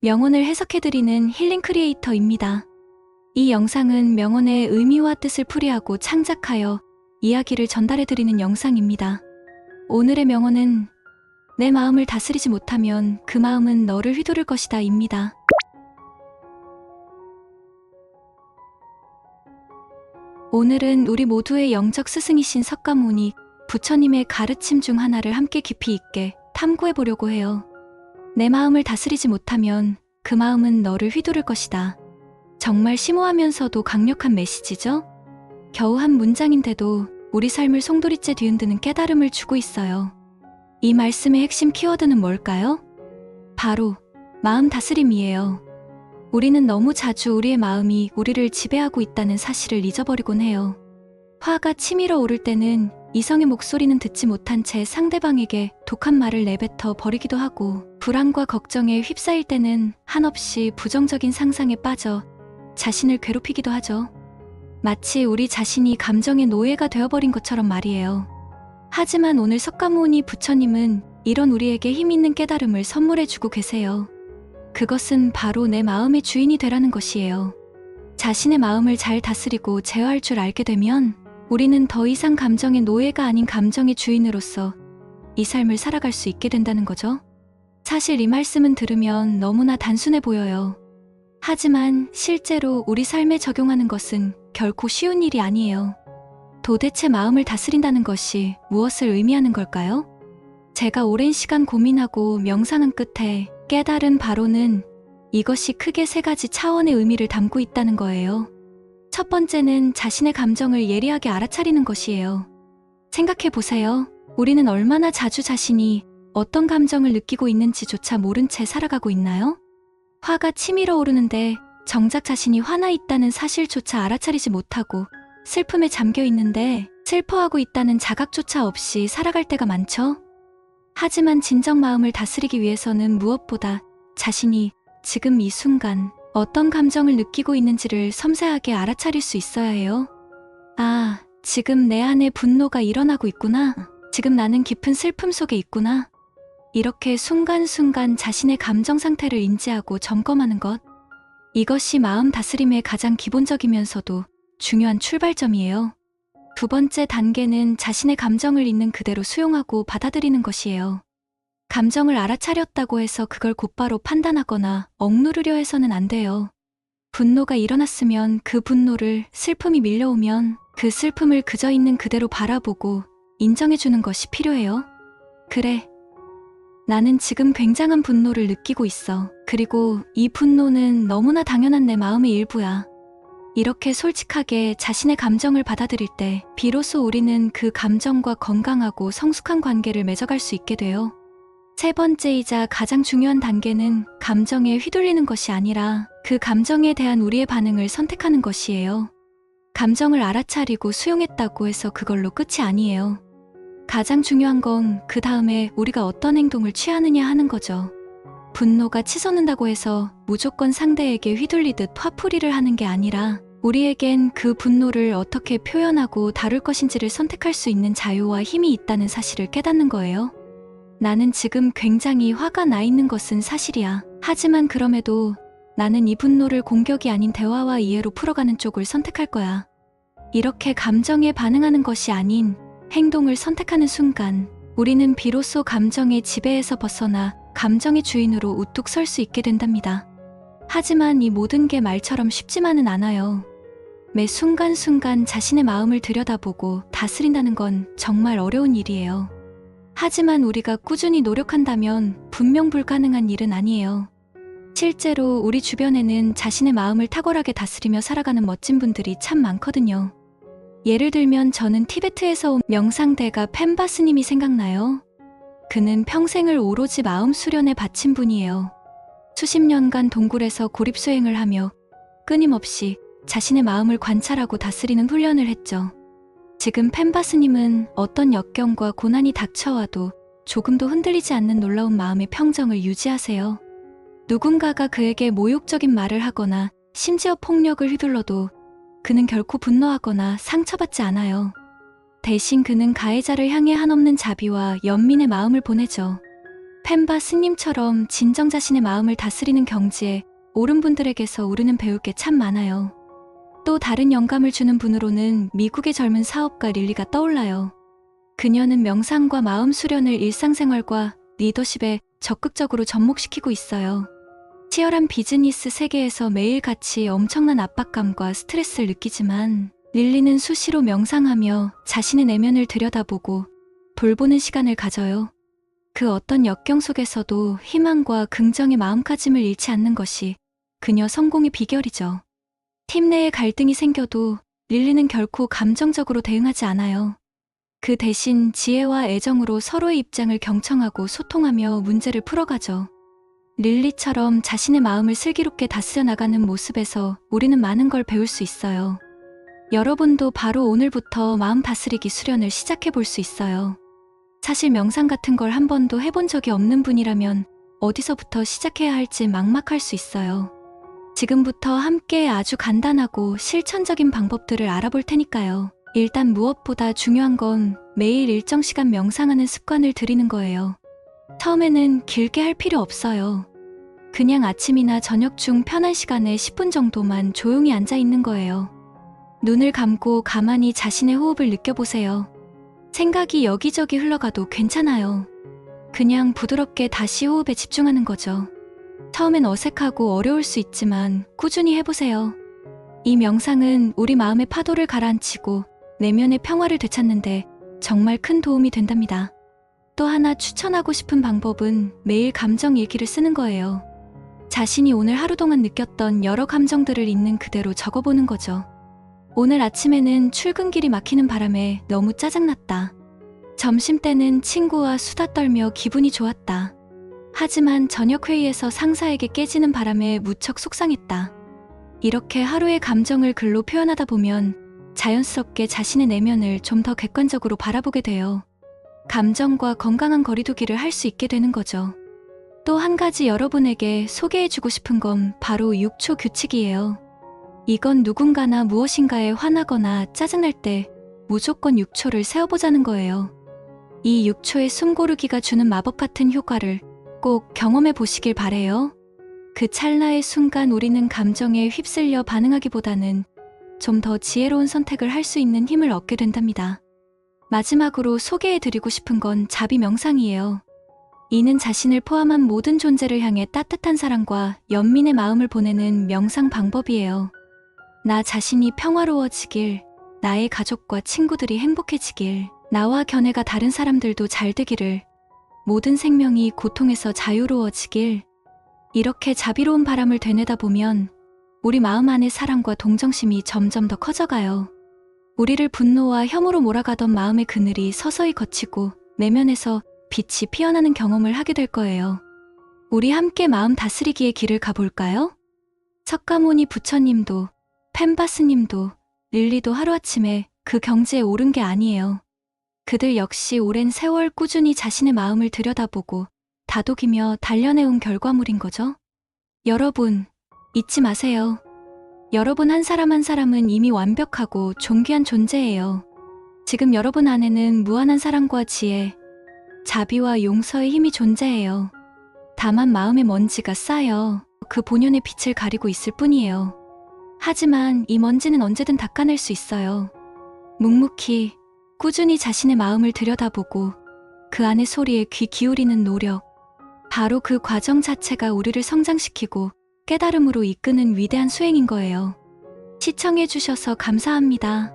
명언을 해석해드리는 힐링 크리에이터입니다. 이 영상은 명언의 의미와 뜻을 풀이하고 창작하여 이야기를 전달해드리는 영상입니다. 오늘의 명언은 내 마음을 다스리지 못하면 그 마음은 너를 휘두를 것이다 입니다. 오늘은 우리 모두의 영적 스승이신 석가모니 부처님의 가르침 중 하나를 함께 깊이 있게 탐구해 보려고 해요. 내 마음을 다스리지 못하면 그 마음은 너를 휘두를 것이다. 정말 심오하면서도 강력한 메시지죠? 겨우 한 문장인데도 우리 삶을 송두리째 뒤흔드는 깨달음을 주고 있어요. 이 말씀의 핵심 키워드는 뭘까요? 바로 마음 다스림이에요. 우리는 너무 자주 우리의 마음이 우리를 지배하고 있다는 사실을 잊어버리곤 해요. 화가 치밀어 오를 때는 이성의 목소리는 듣지 못한 채 상대방에게 독한 말을 내뱉어 버리기도 하고, 불안과 걱정에 휩싸일 때는 한없이 부정적인 상상에 빠져 자신을 괴롭히기도 하죠. 마치 우리 자신이 감정의 노예가 되어버린 것처럼 말이에요. 하지만 오늘 석가모니 부처님은 이런 우리에게 힘있는 깨달음을 선물해주고 계세요. 그것은 바로 내 마음의 주인이 되라는 것이에요. 자신의 마음을 잘 다스리고 제어할 줄 알게 되면 우리는 더 이상 감정의 노예가 아닌 감정의 주인으로서 이 삶을 살아갈 수 있게 된다는 거죠. 사실 이 말씀은 들으면 너무나 단순해 보여요. 하지만 실제로 우리 삶에 적용하는 것은 결코 쉬운 일이 아니에요. 도대체 마음을 다스린다는 것이 무엇을 의미하는 걸까요? 제가 오랜 시간 고민하고 명상한 끝에 깨달은 바로는 이것이 크게 세 가지 차원의 의미를 담고 있다는 거예요. 첫 번째는 자신의 감정을 예리하게 알아차리는 것이에요. 생각해 보세요. 우리는 얼마나 자주 자신이 어떤 감정을 느끼고 있는지조차 모른 채 살아가고 있나요? 화가 치밀어 오르는데 정작 자신이 화나 있다는 사실조차 알아차리지 못하고 슬픔에 잠겨 있는데 슬퍼하고 있다는 자각조차 없이 살아갈 때가 많죠? 하지만 진정 마음을 다스리기 위해서는 무엇보다 자신이 지금 이 순간 어떤 감정을 느끼고 있는지를 섬세하게 알아차릴 수 있어야 해요. 아, 지금 내 안에 분노가 일어나고 있구나. 지금 나는 깊은 슬픔 속에 있구나. 이렇게 순간순간 자신의 감정 상태를 인지하고 점검하는 것. 이것이 마음 다스림의 가장 기본적이면서도 중요한 출발점이에요. 두 번째 단계는 자신의 감정을 있는 그대로 수용하고 받아들이는 것이에요. 감정을 알아차렸다고 해서 그걸 곧바로 판단하거나 억누르려 해서는 안 돼요. 분노가 일어났으면 그 분노를, 슬픔이 밀려오면 그 슬픔을 그저 있는 그대로 바라보고 인정해주는 것이 필요해요. 그래, 나는 지금 굉장한 분노를 느끼고 있어. 그리고 이 분노는 너무나 당연한 내 마음의 일부야. 이렇게 솔직하게 자신의 감정을 받아들일 때 비로소 우리는 그 감정과 건강하고 성숙한 관계를 맺어갈 수 있게 돼요. 세 번째이자 가장 중요한 단계는 감정에 휘둘리는 것이 아니라 그 감정에 대한 우리의 반응을 선택하는 것이에요. 감정을 알아차리고 수용했다고 해서 그걸로 끝이 아니에요. 가장 중요한 건 그 다음에 우리가 어떤 행동을 취하느냐 하는 거죠. 분노가 치솟는다고 해서 무조건 상대에게 휘둘리듯 화풀이를 하는 게 아니라 우리에겐 그 분노를 어떻게 표현하고 다룰 것인지를 선택할 수 있는 자유와 힘이 있다는 사실을 깨닫는 거예요. 나는 지금 굉장히 화가 나 있는 것은 사실이야. 하지만 그럼에도 나는 이 분노를 공격이 아닌 대화와 이해로 풀어가는 쪽을 선택할 거야. 이렇게 감정에 반응하는 것이 아닌 행동을 선택하는 순간 우리는 비로소 감정의 지배에서 벗어나 감정의 주인으로 우뚝 설 수 있게 된답니다. 하지만 이 모든 게 말처럼 쉽지만은 않아요. 매 순간순간 자신의 마음을 들여다보고 다스린다는 건 정말 어려운 일이에요. 하지만 우리가 꾸준히 노력한다면 분명 불가능한 일은 아니에요. 실제로 우리 주변에는 자신의 마음을 탁월하게 다스리며 살아가는 멋진 분들이 참 많거든요. 예를 들면 저는 티베트에서 온 명상대가 펜바 스님이 생각나요. 그는 평생을 오로지 마음 수련에 바친 분이에요. 수십 년간 동굴에서 고립수행을 하며 끊임없이 자신의 마음을 관찰하고 다스리는 훈련을 했죠. 지금 펜바 스님은 어떤 역경과 고난이 닥쳐와도 조금도 흔들리지 않는 놀라운 마음의 평정을 유지하세요. 누군가가 그에게 모욕적인 말을 하거나 심지어 폭력을 휘둘러도 그는 결코 분노하거나 상처받지 않아요. 대신 그는 가해자를 향해 한없는 자비와 연민의 마음을 보내죠. 펜바 스님처럼 진정 자신의 마음을 다스리는 경지에 오른 분들에게서 우리는 배울 게 참 많아요. 또 다른 영감을 주는 분으로는 미국의 젊은 사업가 릴리가 떠올라요. 그녀는 명상과 마음 수련을 일상생활과 리더십에 적극적으로 접목시키고 있어요. 치열한 비즈니스 세계에서 매일같이 엄청난 압박감과 스트레스를 느끼지만 릴리는 수시로 명상하며 자신의 내면을 들여다보고 돌보는 시간을 가져요. 그 어떤 역경 속에서도 희망과 긍정의 마음가짐을 잃지 않는 것이 그녀 성공의 비결이죠. 팀 내에 갈등이 생겨도 릴리는 결코 감정적으로 대응하지 않아요. 그 대신 지혜와 애정으로 서로의 입장을 경청하고 소통하며 문제를 풀어가죠. 릴리처럼 자신의 마음을 슬기롭게 다스려 나가는 모습에서 우리는 많은 걸 배울 수 있어요. 여러분도 바로 오늘부터 마음 다스리기 수련을 시작해 볼 수 있어요. 사실 명상 같은 걸 한 번도 해본 적이 없는 분이라면 어디서부터 시작해야 할지 막막할 수 있어요. 지금부터 함께 아주 간단하고 실천적인 방법들을 알아볼 테니까요. 일단 무엇보다 중요한 건 매일 일정 시간 명상하는 습관을 들이는 거예요. 처음에는 길게 할 필요 없어요. 그냥 아침이나 저녁 중 편한 시간에 10분 정도만 조용히 앉아 있는 거예요. 눈을 감고 가만히 자신의 호흡을 느껴보세요. 생각이 여기저기 흘러가도 괜찮아요. 그냥 부드럽게 다시 호흡에 집중하는 거죠. 처음엔 어색하고 어려울 수 있지만 꾸준히 해보세요. 이 명상은 우리 마음의 파도를 가라앉히고 내면의 평화를 되찾는데 정말 큰 도움이 된답니다. 또 하나 추천하고 싶은 방법은 매일 감정 일기를 쓰는 거예요. 자신이 오늘 하루 동안 느꼈던 여러 감정들을 있는 그대로 적어보는 거죠. 오늘 아침에는 출근길이 막히는 바람에 너무 짜증났다. 점심때는 친구와 수다 떨며 기분이 좋았다. 하지만 저녁 회의에서 상사에게 깨지는 바람에 무척 속상했다. 이렇게 하루의 감정을 글로 표현하다 보면 자연스럽게 자신의 내면을 좀 더 객관적으로 바라보게 돼요. 감정과 건강한 거리두기를 할 수 있게 되는 거죠. 또 한 가지 여러분에게 소개해주고 싶은 건 바로 6초 규칙이에요. 이건 누군가나 무엇인가에 화나거나 짜증날 때 무조건 6초를 세어보자는 거예요. 이 6초의 숨고르기가 주는 마법 같은 효과를 꼭 경험해 보시길 바래요. 그 찰나의 순간 우리는 감정에 휩쓸려 반응하기보다는 좀 더 지혜로운 선택을 할 수 있는 힘을 얻게 된답니다. 마지막으로 소개해드리고 싶은 건 자비 명상이에요. 이는 자신을 포함한 모든 존재를 향해 따뜻한 사랑과 연민의 마음을 보내는 명상 방법이에요. 나 자신이 평화로워지길, 나의 가족과 친구들이 행복해지길, 나와 견해가 다른 사람들도 잘 되기를, 모든 생명이 고통에서 자유로워지길. 이렇게 자비로운 바람을 되뇌다 보면 우리 마음 안의 사랑과 동정심이 점점 더 커져가요. 우리를 분노와 혐오로 몰아가던 마음의 그늘이 서서히 걷히고 내면에서 빛이 피어나는 경험을 하게 될 거예요. 우리 함께 마음 다스리기의 길을 가볼까요? 석가모니 부처님도 펜바 스님도 릴리도 하루아침에 그 경지에 오른 게 아니에요. 그들 역시 오랜 세월 꾸준히 자신의 마음을 들여다보고 다독이며 단련해온 결과물인 거죠. 여러분, 잊지 마세요. 여러분 한 사람 한 사람은 이미 완벽하고 존귀한 존재예요. 지금 여러분 안에는 무한한 사랑과 지혜, 자비와 용서의 힘이 존재해요. 다만 마음의 먼지가 쌓여 그 본연의 빛을 가리고 있을 뿐이에요. 하지만 이 먼지는 언제든 닦아낼 수 있어요. 묵묵히, 꾸준히 자신의 마음을 들여다보고 그 안의 소리에 귀 기울이는 노력, 바로 그 과정 자체가 우리를 성장시키고 깨달음으로 이끄는 위대한 수행인 거예요. 시청해주셔서 감사합니다.